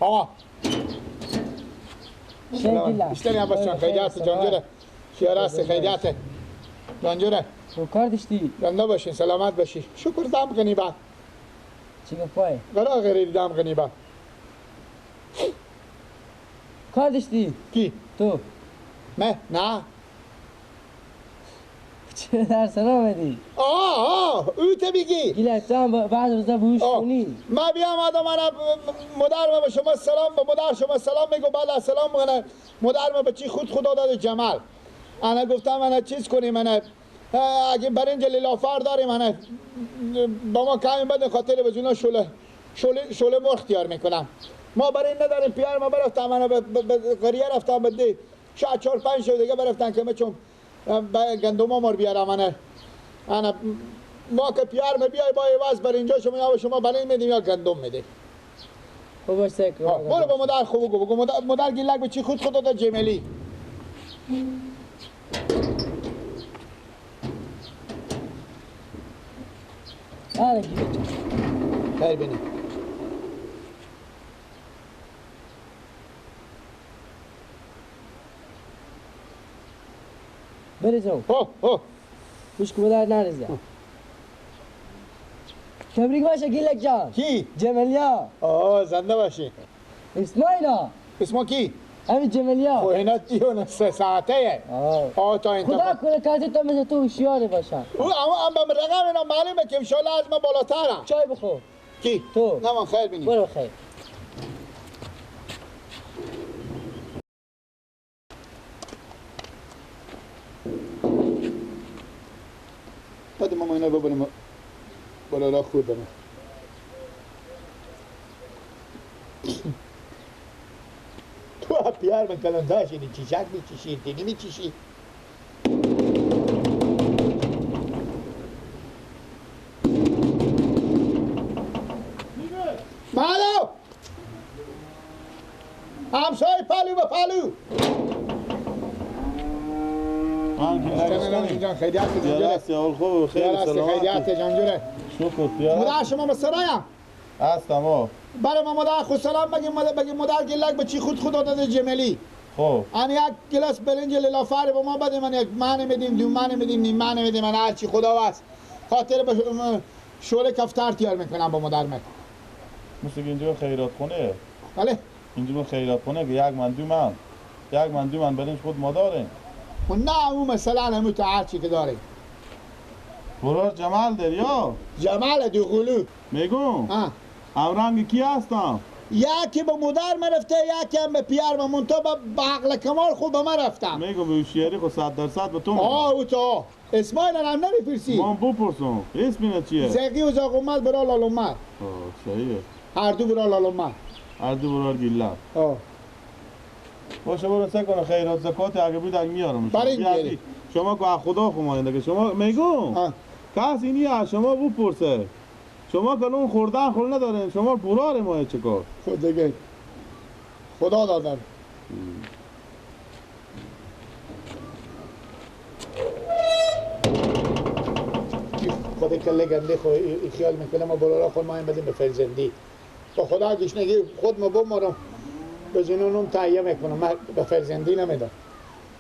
آقا بیشتری هم باشن خیلیت جانجوره شیاره است خیلیت جانجوره کار داشتی؟ زنده باشین سلامت باشی شکر دم غنیبت چی گفای؟ برای غریب دم غنیبت کار داشتی؟ کی؟ تو نه چه در سلام بدی؟ او تو میگی گیلک تو هم بعد روزا بوش کنی ما بیام آدم مدر به شما سلام به مدر شما سلام میگو بعد سلام میگه مدر ما به چی خدا داده جمال انا گفتم انا چیز کنیم انا اگه برنج لیلافر داریم انا با ما کمی بده خاطر به جونا شوله مرغ اختیار میکنم ما برای نداریم پیار ما برفتم انا به قریه رفتم بده شاید 4-5 شو دیگه برفتن که چون گندم مار بیارم انا ما که پیار ما بیای با عوض بر اینجا شما برای میدیم یا گندم میدیم خب باش سکر برو با مدر خوب بگو مدر گیلک به چی خود داده جملی آره گیلک خیر بینی بریزم خوش که بدار نریزه تبریک باشه گیلک جان کی؟ جملیا زنده باشی اسماعیلا اسمو کی؟ همین جملیا خو اینا دیون 3 ساعته تا این خدا کنه کارتی تو مثل تو هوشیاری باشن اما رقم اینا معلومه که انشالله از ما بالاترم چای بخور کی؟ تو نه من خیر بینی برو خیر بده ما اینا ببریم بالا را خود دارم تو پیار من کلان شدی چیشک میچیشی دیگه میچیشی مالو همسای پالو به پالو جان خیلیت جانجوره خیلیت جانجوره مدر شما مسرایم هستم برای ما مدر خود سلام بگیم مدر گلک به چی خود داده جملی خب آن یک گلاس برنج لیلافر به ما بده من یک معنی میدیم دو معنی میدیم نیم معنی میدیم من هرچی خدا وست خاطر به شوله کفتر تیار میکنم با مدر من مثل اینجا خیرات خونه بله اینجا خیرات خونه که یک من دو من برنج خود ما داریم و نه اون مثلا همون تو هرچی که داریم برار جمال در یا جمال دو غلو میگم رنگ کی هستم یکی به مدر من رفته یکی هم به پیار من منطقه به عقل کمال خوب به من رفتم میگم به هوشیاری خود 100% به تو او تو اسماعیل هم نمیپرسی من بپرسم اسم اینا چیه زقی و زاقومت برا لالومت صحیحه هر دو برا لالومت هر دو برار گیلک باشه برو سه کنه خیرات زکات اگه بیدن میارم برای این شما که خدا خماینده که شما میگم کس اینی از شما بپرسه شما که اون خوردن خور ندارین شما برار ماه چه کار خود دیگه خدا دادن خود کله گنده خیال میکنه ما برارا خود ما این بدیم به فرزندی با خدا گشنگی خود ما بمارم به جنونم تهیه میکنم من به فرزندی نمیدم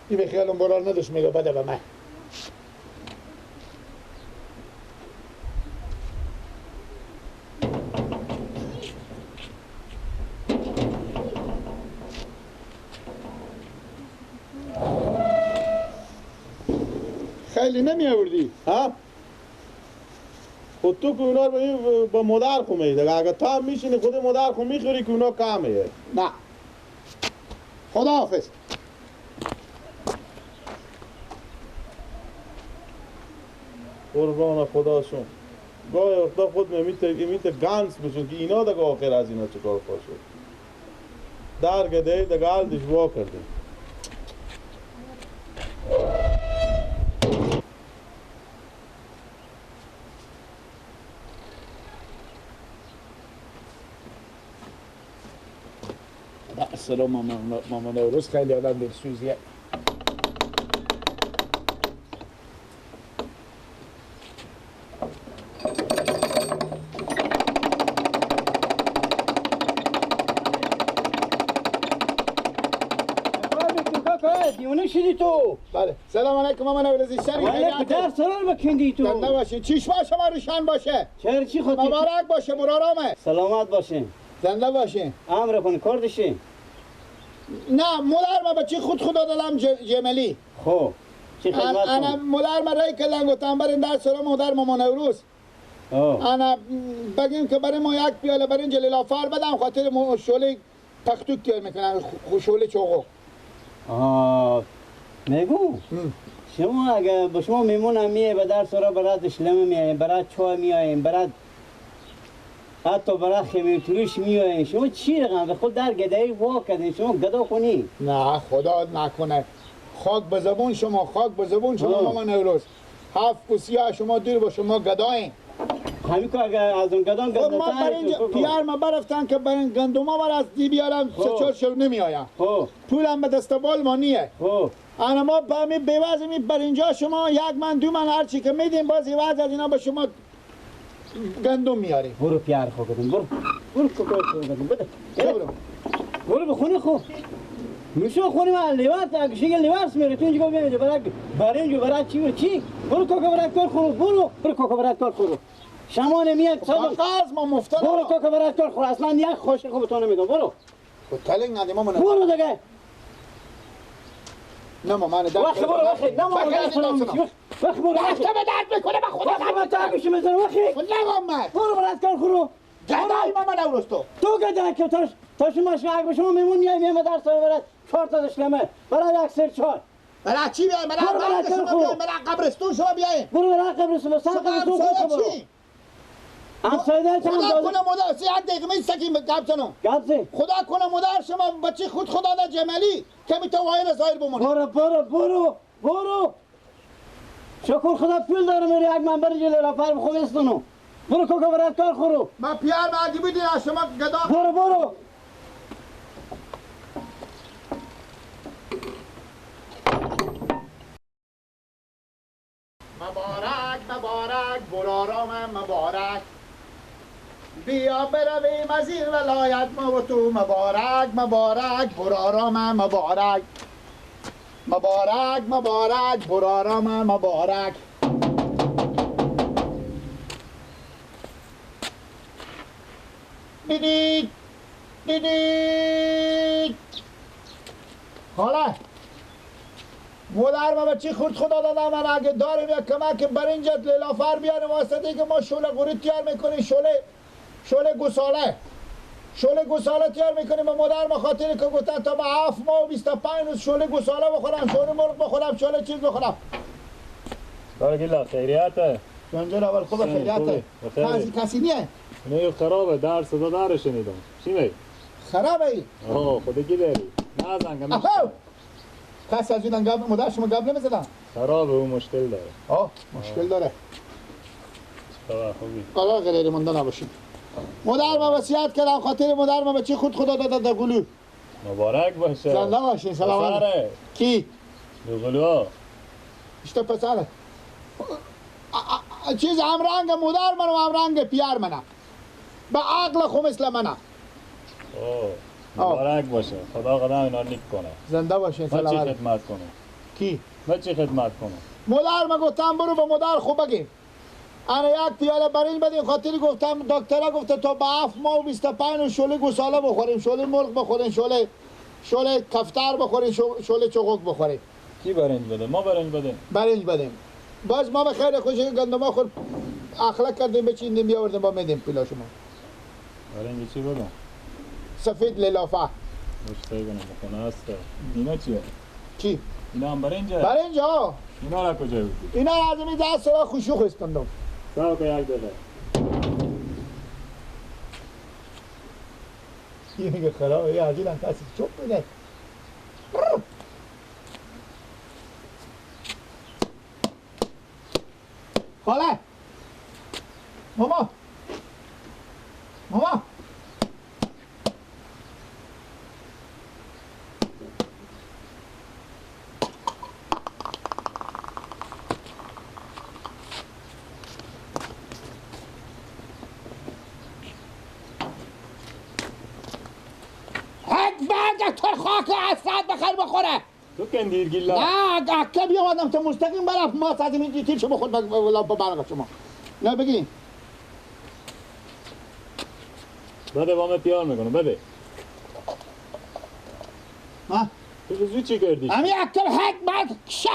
این به خیالم برار نداشت میگه بده به من خیلی نمی آوردی ها خود تو که اونا رو با مادر خو میده اگه تا هم میشینی خود مادر خو میخوری که اونا کمه نه خدا حافظ قربان خداشون گاهی وقتا خود میته گنس بشون که اینا دیگه آخر از اینا چکار پا شد درگه دیگه حال دشوا کرده سلام ماما نوروز خیلی آدم دلسوزیه دیونه شدی تو. بله سلام علیکم من ولزیشتری ولی پدر سرار بکندی تو. زنده باشین چشما شما روشن باشه چرا چی خودی؟ مبارک باشه برارامه سلامت باشین. زنده باشین امر کن کردشین. نه مادر ما بچی خود دادم جملی خب چی خدمت انا کن؟ مادر ما رای کلنگ و تنبر در سر مادر ما نوروز انا بگیم که برای ما یک پیاله برنج لیلافر بدم خاطر شوله تختوک تیر میکنن شوله چوغو میگو شما اگه با شما میمون هم میه به در سرا برات شلمه میاییم برات چای میاییم برات حتی برای خیمه تلوش میاییم شما چی رقم به خود در گدایی وا کردین شما گدا کنی نه خدا نکنه خاک به زبون شما خاک به زبون شما ماما نوروز هفت کسیه شما دور با شما گدایین همین که اگر از اون گدان خب ما برنج پیار ما برفتن که برنج گندوما بر از دی بیارم سه چهار شب نمی آیم پولم به دستبال ما نیه انا ما با می بیواز می برنجا شما یک من دو من هر چی که میدیم باز ایواز از اینا به شما گندم میاریم برو پیار خو بدم برو کار خو بدم بده برو بخونه خو میشو خونی من لیوات اگه لیواس میره تو اینجا بیاد برنج برای چی برو کوکا برات کار خورو برو کوکا برات کار خورو شما نمیاد صد قاز ما مفتر برو کوکا برات کار خورو اصلا یک خوش خوب تو نمیدم برو خود تلنگ ندیم ما برو دیگه نه من در وقت برو وقت نه ما وقت برو وقت به درد میکنه به خدا وقت تا گوش میزنم وقت برو برات کار خورو گدای ما نوروز تو گدای که تا شما اگه شما میمون میایم در سر برات 4 تا دشلمه برای یک سر 4 برای چی بیایم برای قبرستون شما بیایم برو برای قبرستون سر قبرستون برو همسایه چند خدا کنه مادر سی یک دقیقه می سکیم گپتنو خدا کنه مادر شما بچه خدا داد جملی که می تو واین ظاهر بمونه برو شکر خدا پول داره میری یک منبر جلی رفر بخوام استونو برو کوکا برات کار خورو ما پیار ما اگه بیدین شما گدا برو مبارک برارام مبارک بیا برویم از این ولایت ما و تو مبارک برارام مبارک برارام مبارک دیدید حالا مادر ما بچه خود خدا دادم من اگه داریم یک کمک برنجت لیلافر بیاره واسطه که ما شوله قوری تیار میکنیم شوله گوساله تیار میکنیم و مادر ما خاطر که گفتن تا با 7 ماه و 25 روز شوله گوساله بخورم شوله مرغ بخورم شوله چیز بخورم بارگیلا خیریته جانجور اول خوب خیریته کسی نیه نه خرابه در صدا داره شنیدم چی می خرابه ای خدا کی داری نه زنگ کسی از این گپ مادر شما گپ نمیزدن خرابه او مشکل داره مشکل داره خوبی قرار غیر مونده نباشید مادر ما وصیت کردم خاطر مادر ما بچه خود خدا داده در گلو مبارک باشه زنده باشین سلام کی دو گلو اشتا پسره چیز همرنگ مادر من و همرنگ پیار منم به عقل خو مثل منم مبارک باشه خدا قدم اینا نیک کنه زنده باشین سلام بچه خدمت کنه کی بچه خدمت کنه مادر ما گفتم برو به مادر خوب بگیم انا یک پیاله برنج بدین خاطر گفتم دکترها گفته تا با 7 ماه و 25 شوله گوساله بخوریم شوله مرغ بخوریم شوله کفتر بخوریم شوله چغوک بخوریم کی برنج بده ما برنج بدیم باز ما به خیر خوشی گندما خور اخلاق کردیم بچیندیم بیاوردیم با میدیم پولا شما برنج چی بدم سفید لیلافه مشتری کنم بخونه است اینا چیه چی اینا هم برنجه برنج ها اینا را کجا بودی اینا از این دست را خوشوخ استندم ساو که یک داده یه میگه خرابه یه عجیل هم کسی چوب بده خاله ماما دکتر خاک اصفاد بخیر بخوره تو کندیر گیلا نه اکه بیام آدم تو مستقیم برم ما سازیم این تیر شما خود برق شما نه بگی بده با من پیار میکنم بده ها تو زود چی کردی؟ همین اکه حق بعد شه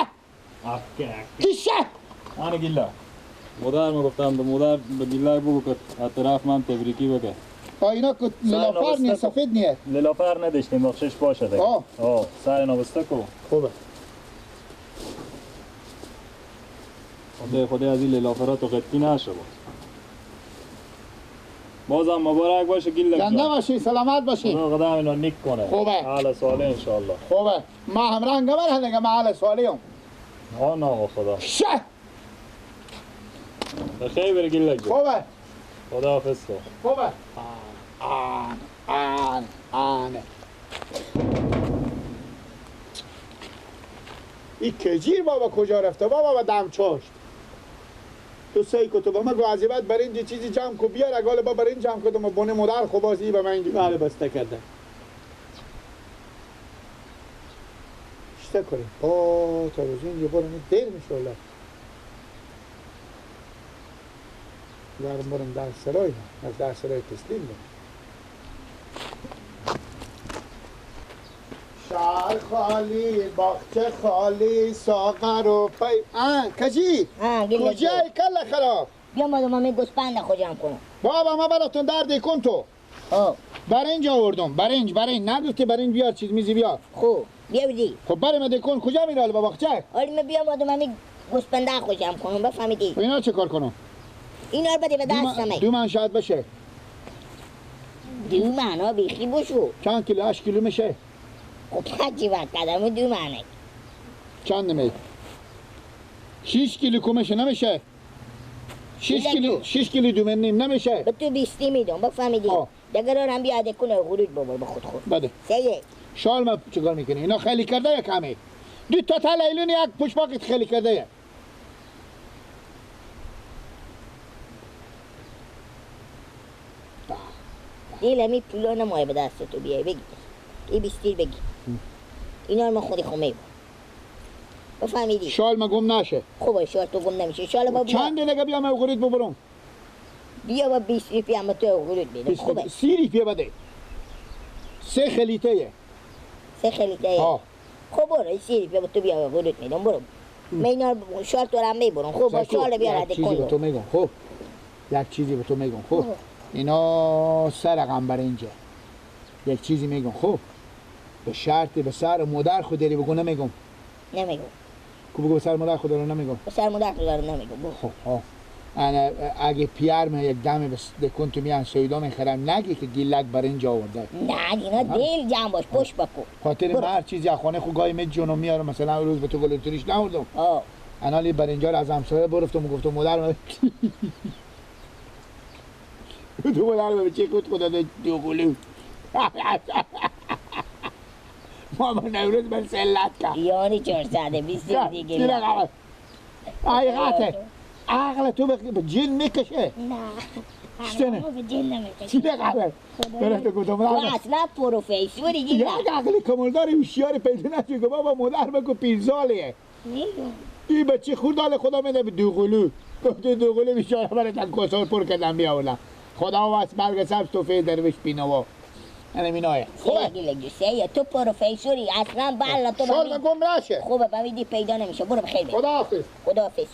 اکه کی شه آن گیلا مادر ما گفتم به مادر به گیلا بگو که اطراف من تبریکی بگه اینا که للافر نیست سفید نیست للافر نداشتیم بخشش باشه دیگه آه سر نابسته کو خوبه خدا از این للافرات تو قطعی نشه بازم مبارک باشه گیلا زنده باشی سلامت باشی خدا قدم اینو نیک کنه خوبه. حال ساله انشالله خوبه ما هم رنگ بر دیگه ما حال سوالی هم آه نه خدا شه بخیر بره گیلا جو خوبه خدا حافظ تو خوبه آن این کجیر بابا کجا رفته بابا دم چاشت تو سعی کتو با ما گوازیبت برنج چیزی جمع کو بیار اگه با برنج جمع کدم و بونه مدر خوبازی به من اینجا حال بسته کرده اشته کنیم تا روز اینجا برم دیر میشه الله برم در سرای از در سرای تسلیم برم شهر خالی باغچه خالی ساغر و پی کجی گیلا کجای کل خراب بیا ما دومامی گوسپند خوجم کنم بابا ما براتون درد کن تو برنج آوردم برنج نگفتی برنج بیار چیز میزی بیار خوب بیا بدی خب برم دکن کجا میره با باغچه حالی من بیا ما دومامی گوسپنده خوجم کنم بفهمیدی اینا چه کار کنم اینا رو بده به دستم دو من شاید بشه دو معنا بیخی بشو چند کیلو 8 کیلو میشه خب حجی وقت قدم دو معنی چند نمی 6 کیلو کمشه نمیشه 6 کیلو دو من نیم نمیشه به تو 20 میدم بفهمیدی دیگر هم بیاده کنه غروج بابر به خود بده سیه شال ما چیکار میکنی اینا خیلی کرده یا کمی دو تا تلیلون یک پشت پاکت خیلی کرده یا دیل همی پولا نمایه به دست تو بیای بگی ای 20 بگی اینا رو ما خودی خمه بفهمیدی شال ما گم نشه خوبه شال تو گم نمیشه شال با بیا چند دیگه بیام غروج ببرم بیا با 20 ریپی هم تو غروج بیدم خوبه 30 ریپیه بده 3 خلیته 3 خلیته خب برو 30 ریپی با تو بیا غروج میدم برو من اینا رو شال تو هم میبرم خوب با شال بیار عده چیزی به تو میگم خب یک چیزی به تو میگم خب اینا سر رقم برنجه یک چیزی میگم خب به شرط به سر مادر خود داری بگو نمیگم نمیگم کو بگو به سر مادر خود داری نمیگم به سر مادر خود داری نمیگم خب انا اگه پیرم یک دم بکن تو میان سویدا میخرم نگی که گیلک برنج آورده نه اینا دل جمع باش پشت بکن خاطر من هر چیزی از خانه خود گاهی میجونم میارم مثلا روز به تو گل توریش نوردم انا لی برنجا رو از همسایه برفتم و گفتم مادر تو مادر به چه کت خدا دو گلو ماما نوروز من سلت کرد یعنی 420 دیگه چی رقمه حقیقته عقل تو به جن میکشه نه شتنه به جن نمیکشه چی رقمه برفت گفتم تو اصلا پروفیسوری یک گیلا عقل کمالداری هوشیار پیدا نشد که بابا مادر بگو 5 ساله میگم این بچه خوردال خدا میده به دوقلو گفت دوقلو بیچاره برای تن کسار پر کردن بیاولم خدا واسه برگ سبز تو فیل درویش بینوا اینم اینایه خوبه گیلا سیه تو پروفیسوری اصلا بالا تو شال گم نشه خوبه بمیدی پیدا نمیشه برو بخیر خدا حافظ خدا حافظ